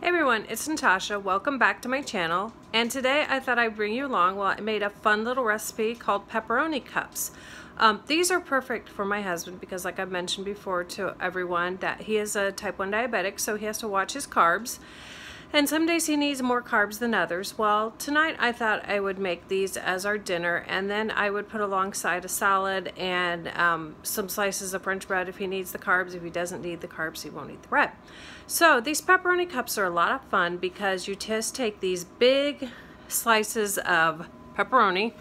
Hey everyone, it's Natasha. Welcome back to my channel. And today I thought I'd bring you along. Well, I made a fun little recipe called pepperoni cups. These are perfect for my husband because, like I've mentioned before to everyone, that he is a type 1 diabetic, so he has to watch his carbs. And some days he needs more carbs than others. Well, tonight I thought I would make these as our dinner, and then I would put alongside a salad and some slices of French bread if he needs the carbs. If he doesn't need the carbs, he won't eat the bread. So these pepperoni cups are a lot of fun because you just take these big slices of pepperoni.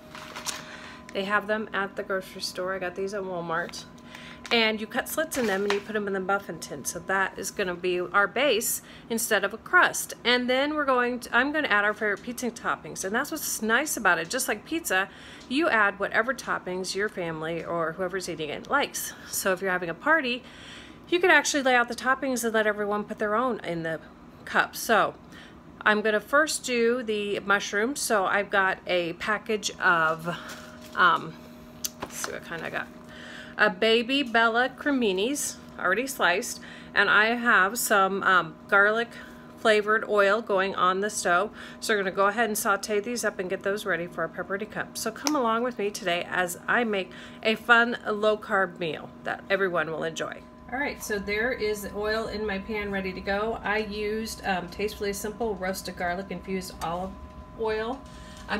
They have them at the grocery store. I got these at Walmart. And you cut slits in them and you put them in the muffin tin. So that is going to be our base instead of a crust. And then I'm going to add our favorite pizza toppings. And that's what's nice about it. Just like pizza, you add whatever toppings your family or whoever's eating it likes. So if you're having a party, you could actually lay out the toppings and let everyone put their own in the cup. So I'm going to first do the mushrooms. So I've got a package of, let's see what kind I got. A Baby Bella creminis, already sliced, and I have some garlic flavored oil going on the stove. So we're going to go ahead and saute these up and get those ready for our pepperoni cup. So come along with me today as I make a fun low carb meal that everyone will enjoy. Alright, so there is the oil in my pan ready to go. I used Tastefully Simple roasted garlic infused olive oil.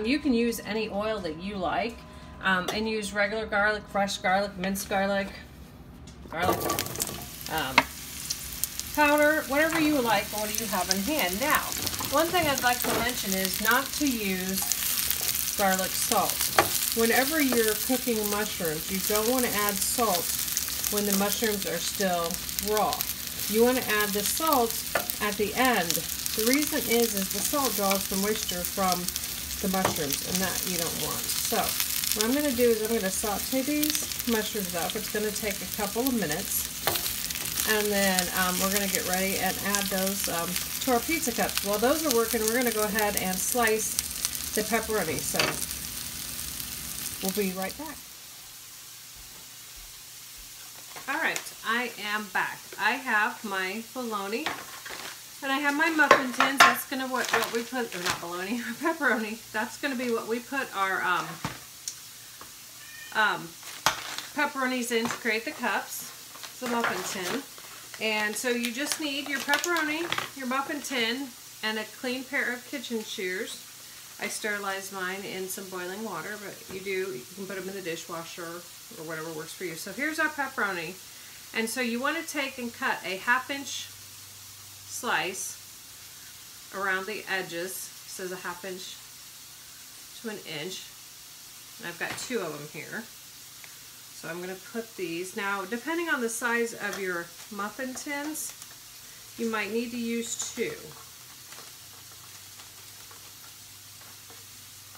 You can use any oil that you like. And use regular garlic, fresh garlic, minced garlic, powder, whatever you like or what you have in hand. Now, one thing I'd like to mention is not to use garlic salt. Whenever you're cooking mushrooms, you don't want to add salt when the mushrooms are still raw. You want to add the salt at the end. The reason is the salt draws the moisture from the mushrooms, and that you don't want. So what I'm going to do is I'm going to saute these mushrooms up. It's going to take a couple of minutes. And then we're going to get ready and add those to our pizza cups. While those are working, we're going to go ahead and slice the pepperoni. So we'll be right back. Alright, I am back. I have my bologna. And I have my muffin tins. That's going to what we put, or not bologna, pepperoni. That's going to be what we put our pepperonis in to create the cups. It's a muffin tin. And so you just need your pepperoni, your muffin tin, and a clean pair of kitchen shears. I sterilized mine in some boiling water, but you can put them in the dishwasher or whatever works for you. So here's our pepperoni. And so you want to take and cut a 1/2 inch slice around the edges. It says a 1/2 inch to 1 inch. And I've got 2 of them here. So I'm going to put these. Now, depending on the size of your muffin tins, you might need to use 2.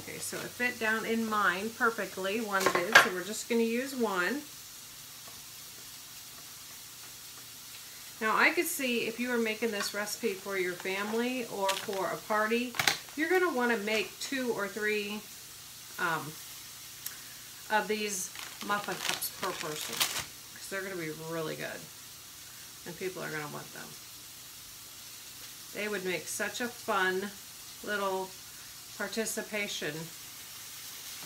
Okay, so it fit down in mine perfectly. One did, so we're just going to use 1. Now, I could see if you were making this recipe for your family or for a party, you're going to want to make 2 or 3 of these muffin cups per person, because they're going to be really good and people are going to want them. They would make such a fun little participation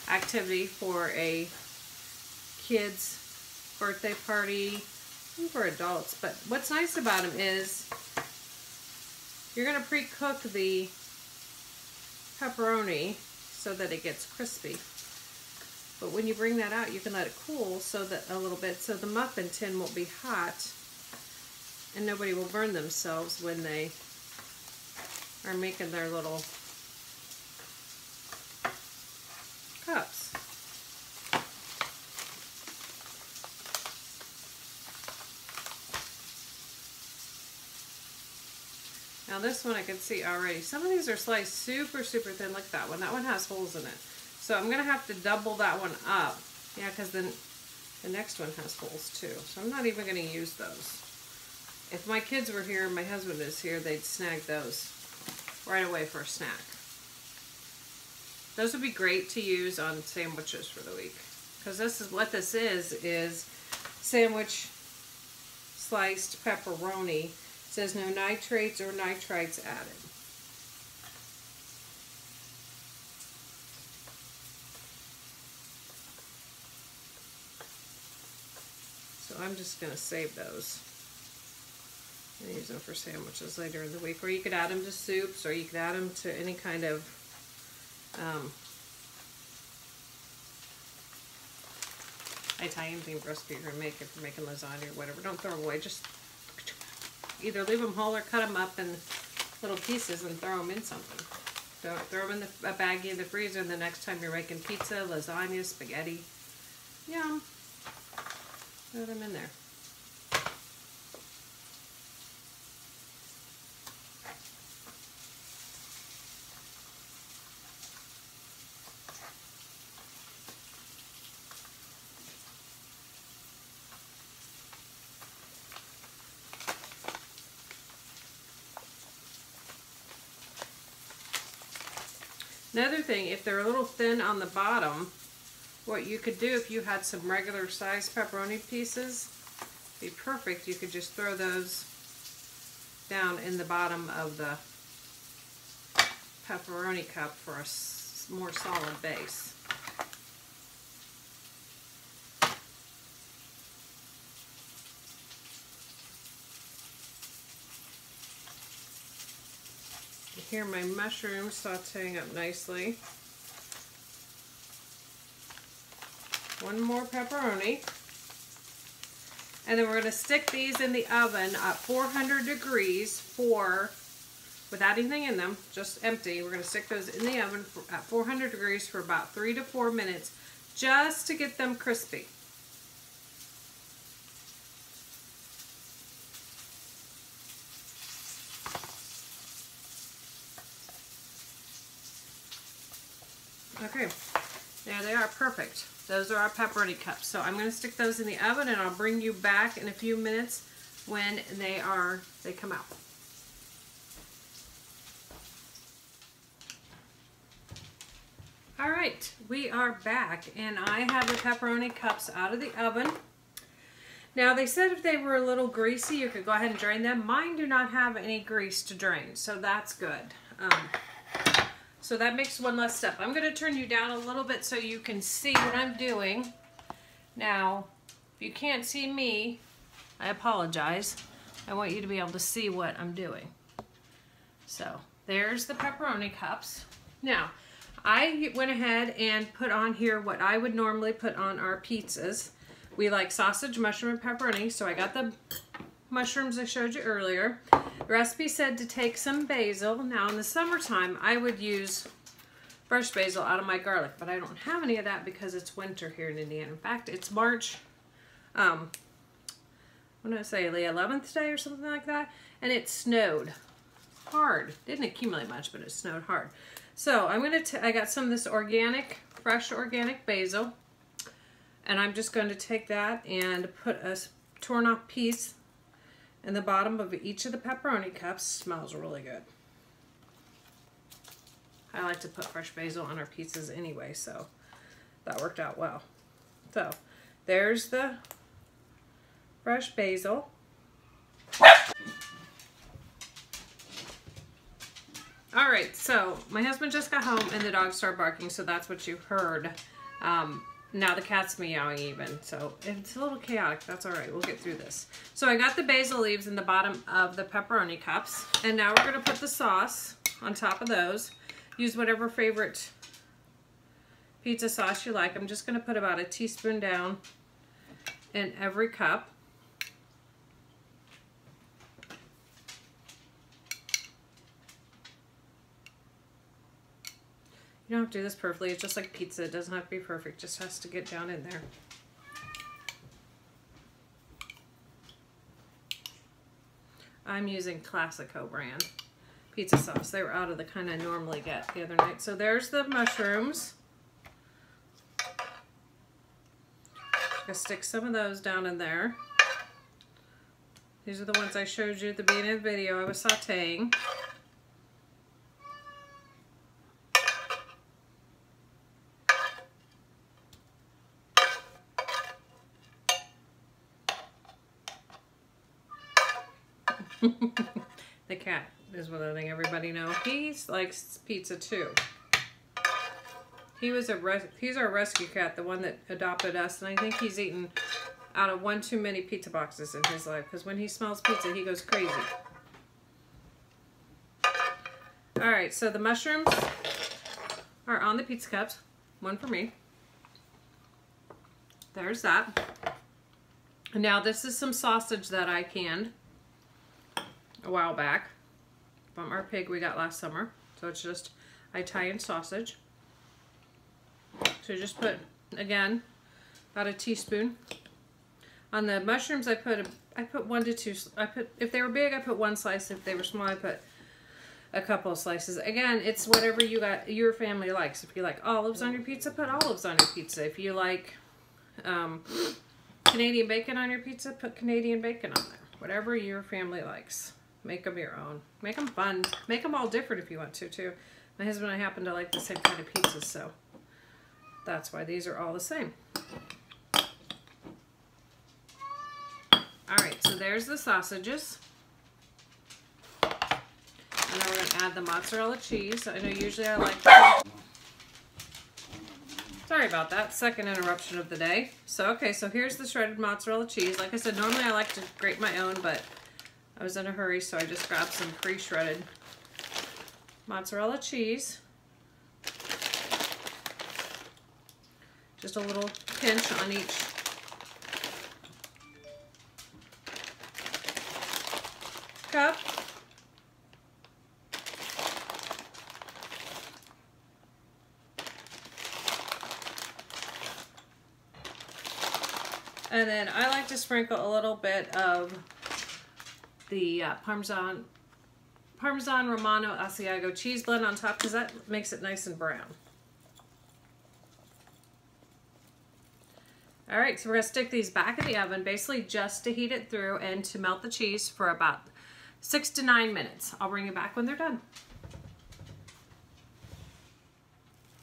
activity for a kid's birthday party and for adults. But what's nice about them is you're going to pre-cook the pepperoni so that it gets crispy. But when you bring that out, you can let it cool so that a little bit, so the muffin tin won't be hot and nobody will burn themselves when they are making their little cups. Now this one I can see already. Some of these are sliced super, super thin. Look at that one. That one has holes in it. So I'm going to have to double that one up. Yeah, because then the next one has holes too. So I'm not even going to use those. If my kids were here and my husband is here, they'd snag those right away for a snack. Those would be great to use on sandwiches for the week. Because this is what this is sandwich sliced pepperoni says no nitrates or nitrites added. So I'm just going to save those and use them for sandwiches later in the week. Or you could add them to soups, or you could add them to any kind of Italian themed recipe you're going to make if you're making lasagna or whatever. Don't throw them away. Just either leave them whole or cut them up in little pieces and throw them in something. Don't throw them in a baggie in the freezer, and the next time you're making pizza, lasagna, spaghetti, yum, throw them in there. Another thing, if they're a little thin on the bottom, what you could do if you had some regular sized pepperoni pieces, be perfect. You could just throw those down in the bottom of the pepperoni cup for a more solid base. Here my mushrooms sauteing up nicely. One more pepperoni. And then we're going to stick these in the oven at 400 degrees without anything in them, just empty. We're going to stick those in the oven at 400 degrees for about 3 to 4 minutes, just to get them crispy. Okay, there they are, perfect. Those are our pepperoni cups. So I'm going to stick those in the oven, and I'll bring you back in a few minutes when they come out. All right, we are back, and I have the pepperoni cups out of the oven. Now, they said if they were a little greasy, you could go ahead and drain them. Mine do not have any grease to drain, so that's good. So that makes one less step. I'm going to turn you down a little bit so you can see what I'm doing. Now, if you can't see me, I apologize. I want you to be able to see what I'm doing. So, there's the pepperoni cups. Now, I went ahead and put on here what I would normally put on our pizzas. We like sausage, mushroom, and pepperoni, so I got the mushrooms I showed you earlier. The recipe said to take some basil. Now in the summertime I would use fresh basil out of my garlic, but I don't have any of that because it's winter here in Indiana. In fact, it's March, what did I say, the 11th day or something like that, and it snowed hard. Didn't accumulate much, but it snowed hard. So I got some of this fresh organic basil, and I'm just going to take that and put a torn off piece in the bottom of each of the pepperoni cups. Smells really good. I like to put fresh basil on our pizzas anyway, so that worked out well. So there's the fresh basil. Alright, so my husband just got home and the dog started barking, so that's what you heard. Now the cat's meowing even, so it's a little chaotic. That's all right. We'll get through this. So I got the basil leaves in the bottom of the pepperoni cups, and now we're going to put the sauce on top of those. Use whatever favorite pizza sauce you like. I'm just going to put about a teaspoon down in every cup. You don't have to do this perfectly. It's just like pizza. It doesn't have to be perfect. It just has to get down in there. I'm using Classico brand pizza sauce. They were out of the kind I normally get the other night. So there's the mushrooms. I'm gonna stick some of those down in there. These are the ones I showed you at the beginning of the video I was sauteing. The cat is one other thing everybody knows. He likes pizza too. He's our rescue cat, the one that adopted us, and I think he's eaten out of one too many pizza boxes in his life, because when he smells pizza, he goes crazy. Alright, so the mushrooms are on the pizza cups. One for me. There's that. And now this is some sausage that I canned a while back from our pig we got last summer. So it's just Italian sausage. So just put, again, about a teaspoon. On the mushrooms I put 1 to 2, if they were big I put 1 slice, if they were small I put a couple of slices. Again, it's whatever your family likes. If you like olives on your pizza, put olives on your pizza. If you like Canadian bacon on your pizza, put Canadian bacon on there. Whatever your family likes. Make them your own. Make them fun. Make them all different if you want to, too. My husband and I happen to like the same kind of pizzas, so that's why these are all the same. Alright, so there's the sausages. And then we're going to add the mozzarella cheese. I know usually I like to... Sorry about that. Second interruption of the day. So, okay, so here's the shredded mozzarella cheese. Like I said, normally I like to grate my own, but I was in a hurry, so I just grabbed some pre-shredded mozzarella cheese. Just a little pinch on each cup. And then I like to sprinkle a little bit of the Parmesan Romano Asiago cheese blend on top, because that makes it nice and brown. Alright, so we're going to stick these back in the oven, basically just to heat it through and to melt the cheese for about 6 to 9 minutes. I'll bring you back when they're done.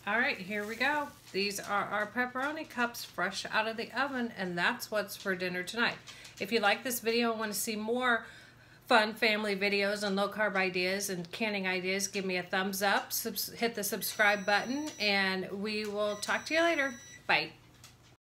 Alright, here we go. These are our pepperoni cups fresh out of the oven, and that's what's for dinner tonight. If you like this video and want to see more fun family videos and low-carb ideas and canning ideas, give me a thumbs up, hit the subscribe button, and we will talk to you later. Bye.